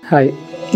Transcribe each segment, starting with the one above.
Hi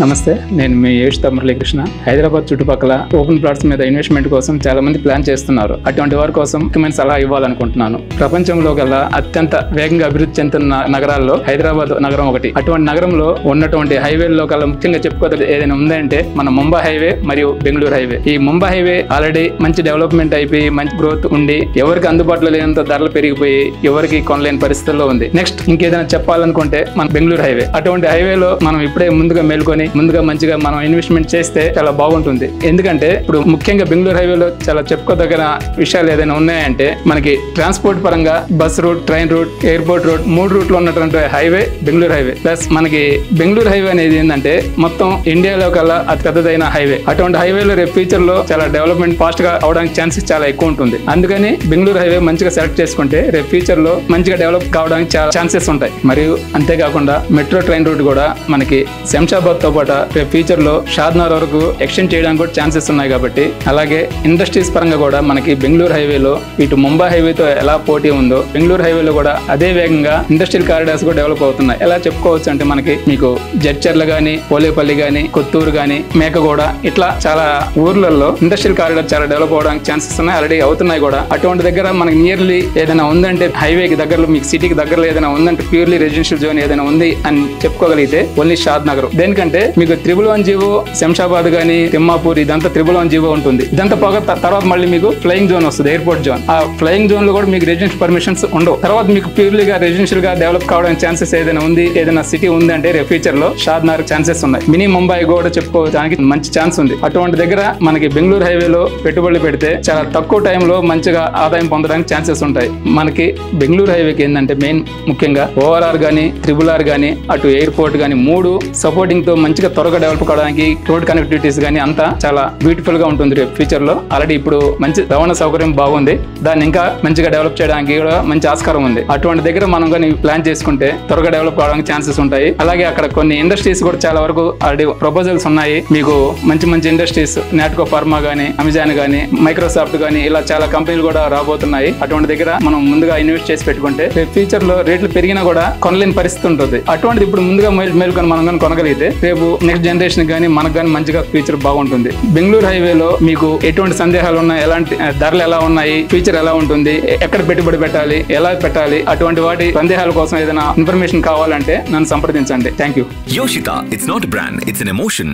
నమస్తే, నేను మీ యేషుతా మురళీకృష్ణ. హైదరాబాద్ చుట్టుపక్కల ఓపెన్ ప్లాట్స్ మీద ఇన్వెస్ట్మెంట్ కోసం చాలా మంది ప్లాన్ చేస్తున్నారు. అటువంటి వారి కోసం ముఖ్యమైన సలహా ఇవ్వాలనుకుంటున్నాను. ప్రపంచంలో గల అత్యంత వేగంగా అభివృద్ధి చెందుతున్న నగరాల్లో హైదరాబాద్ నగరం ఒకటి. అటువంటి నగరంలో ఉన్నటువంటి హైవేల్లో కల్లా ముఖ్యంగా చెప్పుకోదగ్గ ఏదైనా ఉందంటే మన ముంబై హైవే మరియు బెంగళూరు హైవే. ఈ ముంబై హైవే ఆల్రెడీ మంచి డెవలప్మెంట్ అయిపోయి మంచి గ్రోత్ ఉండి ఎవరికి అందుబాటులో లేనంత ధరలు పెరిగిపోయి ఎవరికి కొనలేని పరిస్థితుల్లో ఉంది. నెక్స్ట్ ఇంకేదైనా చెప్పాలనుకుంటే మన బెంగళూరు హైవే. అటువంటి హైవేలో మనం ఇప్పుడే ముందుగా మేల్కొని ముందుగా మంచిగా మనం ఇన్వెస్ట్మెంట్ చేస్తే చాలా బాగుంటుంది. ఎందుకంటే ఇప్పుడు ముఖ్యంగా బెంగళూరు హైవేలో చాలా చెప్పుకోదగిన విషయాలు ఏదైనా ఉన్నాయంటే మనకి ట్రాన్స్పోర్ట్ పరంగా bus route, train route, airport route, 3 రూట్లో ఉన్నటువంటి హైవే బెంగళూరు హైవే. ప్లస్ మనకి బెంగళూరు హైవే అనేది ఏంటంటే మొత్తం ఇండియాలో కల్లా అతి పెద్దదైన హైవే. అటువంటి హైవేలో రేపు ఫ్యూచర్ లో చాలా డెవలప్మెంట్ ఫాస్ట్ గా అవడానికి ఛాన్సెస్ చాలా ఎక్కువ ఉంటుంది. అందుకని బెంగళూరు హైవే మంచిగా సెలెక్ట్ చేసుకుంటే రేపు ఫ్యూచర్ లో మంచిగా డెవలప్ కావడానికి చాలా ఛాన్సెస్ ఉంటాయి. మరియు అంతేకాకుండా మెట్రో ట్రైన్ రూట్ కూడా మనకి శంషాబాద్ తో పాటు రేపు ఫ్యూచర్ లో షాద్నగర్ వరకు ఎక్స్టెండ్ చేయడానికి కూడా ఛాన్సెస్ ఉన్నాయి. కాబట్టి అలాగే ఇండస్ట్రీస్ పరంగా కూడా మనకి బెంగళూరు హైవేలో ఇటు ముంబై హైవేతో ఎలా పోటీ ఉందో బెంగళూరు హైవేలో కూడా అదే వేగంగా ఇండస్ట్రియల్ కారిడార్స్ కూడా డెవలప్ అవుతున్నాయి. ఎలా చెప్పుకోవచ్చు అంటే మనకి మీకు జడ్చర్ల గానీ, పోలేపల్లి గానీ, కొత్తూరు గానీ, మేకగూడ ఇట్లా చాలా ఊర్లలో ఇండస్ట్రియల్ కారిడార్ చాలా డెవలప్ అవడానికి ఛాన్సెస్ ఉన్నాయి, ఆల్రెడీ అవుతున్నాయి కూడా. అటువంటి దగ్గర మనకి నియర్లీ ఏదైనా ఉందంటే హైవేకి దగ్గరలో మీకు సిటీకి దగ్గరలో ఏదైనా ఉందంటే ప్యూర్లీ రెసిడెన్షియల్ జోన్ ఏదైనా ఉంది అని చెప్పుకోగలిగితే ఓన్లీ షాద్నగర్. దేనికంటే మీకు 111 జీవో శంషాబాద్ గానీ, తిమ్మాపూర్ ఇదంతా 111 జీవో ఉంటుంది. ఇదంతా పోగా తర్వాత మళ్ళీ మీకు ఫ్లయింగ్ జోన్ వస్తుంది, ఎయిర్పోర్ట్ జోన్. ఆ ఫ్లయింగ్ జోన్ లో కూడా మీకు రెసిడెన్షియల్ పర్మిషన్స్ ఉండవు. తర్వాత మీకు ప్యూర్లీగా రెసిడెన్షియల్ గా డెవలప్ కావడానికి ఛాన్సెస్ ఏదైనా ఉంది, ఏదైనా సిటీ ఉంది అంటే రేపు ఫ్యూచర్ లో షాద్నగర్ ఛాన్సెస్ ఉన్నాయి. మినీ ముంబై కూడా చెప్పుకోవడానికి మంచి ఛాన్స్ ఉంది. అటువంటి దగ్గర మనకి బెంగళూరు హైవేలో పెట్టుబడులు పెడితే చాలా తక్కువ టైంలో మంచిగా ఆదాయం పొందడానికి ఛాన్సెస్ ఉంటాయి. మనకి బెంగళూరు హైవేకి ఏంటంటే మెయిన్ ముఖ్యంగా ఓఆర్ఆర్ గానీ, RRR గానీ, అటు ఎయిర్పోర్ట్ గానీ 3 సపోర్టింగ్ తో మంచిగా త్వరగా డెవలప్ కావడానికి రోడ్ కనెక్టివిటీస్ గానీ అంతా చాలా బ్యూటిఫుల్ గా ఉంటుంది రేపు ఫ్యూచర్ లో. ఆల్రెడీ ఇప్పుడు మంచి రవాణా సౌకర్యం బాగుంది, దాన్ని ఇంకా మంచిగా డెవలప్ చేయడానికి కూడా మంచి ఆస్కారం ఉంది. అటువంటి దగ్గర మనం కానీ ప్లాన్ చేసుకుంటే త్వరగా డెవలప్ కావడానికి ఛాన్సెస్ ఉంటాయి. అలాగే అక్కడ కొన్ని ఇండస్ట్రీస్ కూడా చాలా వరకు ఆల్రెడీ ప్రపోజల్స్ ఉన్నాయి. మీకు మంచి మంచి ఇండస్ట్రీస్ నాట్కో ఫార్మా గానీ, అమెజాన్ గానీ, మైక్రోసాఫ్ట్ గానీ ఇలా చాలా కంపెనీలు కూడా రాబోతున్నాయి. అటువంటి దగ్గర మనం ముందుగా ఇన్వెస్ట్ చేసి పెట్టుకుంటే రేపు ఫ్యూచర్ లో రేట్లు పెరిగినా కూడా కొనలేని పరిస్థితి ఉంటుంది. అటువంటిది ఇప్పుడు ముందుగా మేలుకొని మనం కానీ కొనగలిగితే రేపు నెక్స్ట్ జనరేషన్ కానీ మనకు కానీ మంచిగా ఫ్యూచర్ బాగుంటుంది. బెంగళూరు హైవేలో మీకు ఎటువంటి సందేహాలు ఉన్నాయి, ఎలాంటి ధరలు ఎలా ఉన్నాయి, ఫ్యూచర్ ఎలా ఉంటుంది, ఎక్కడ పెట్టుబడి పెట్టాలి, ఎలా పెట్టాలి, అటువంటి వాటి సందేహాల కోసం ఏదైనా ఇన్ఫర్మేషన్ కావాలంటే నన్ను సంప్రదించండి. Thank you. Yoshita, it's not a brand, it's an emotion.